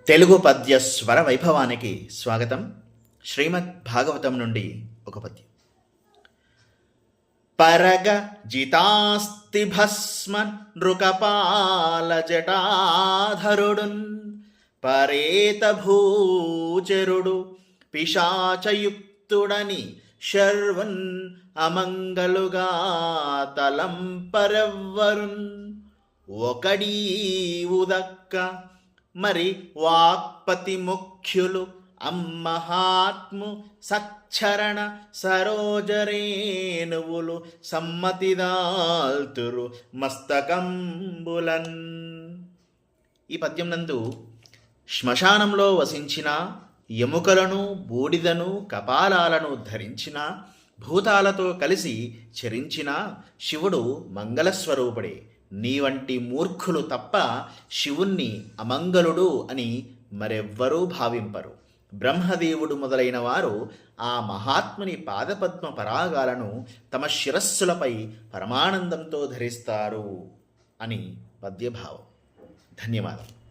తెలుగు పద్య స్వర వైభవానికి స్వాగతం. శ్రీమద్ భాగవతం నుండి ఒక పద్యం. పరగ జితాస్తి భస్మ నృకపాల జటాధరుడున్ పరేత భూచరుడు పిశాచయుక్తుడని శర్వన్ అమంగలుగా తలంపరెవ్వరున్ ఒకడీ ఉదక్క మరి వాక్పతి ముఖ్యులు అమ్మహాత్ము సచ్చరణ సరోజరేణువులు సమ్మతిదాల్తురు మస్తకంబులన్. ఈ పద్యం నందు శ్మశానంలో వసించిన ఎముకలను, బూడిదను, కపాలాలను ధరించిన భూతాలతో కలిసి చరించిన శివుడు మంగళస్వరూపుడే. నీ వంటి మూర్ఖులు తప్ప శివుణ్ణి అమంగళుడు అని మరెవ్వరూ భావింపరు. బ్రహ్మదేవుడు మొదలైన వారు ఆ మహాత్ముని పాదపద్మ పరాగాలను తమ శిరస్సులపై పరమానందంతో ధరిస్తారు అని పద్యభావం. ధన్యవాదం.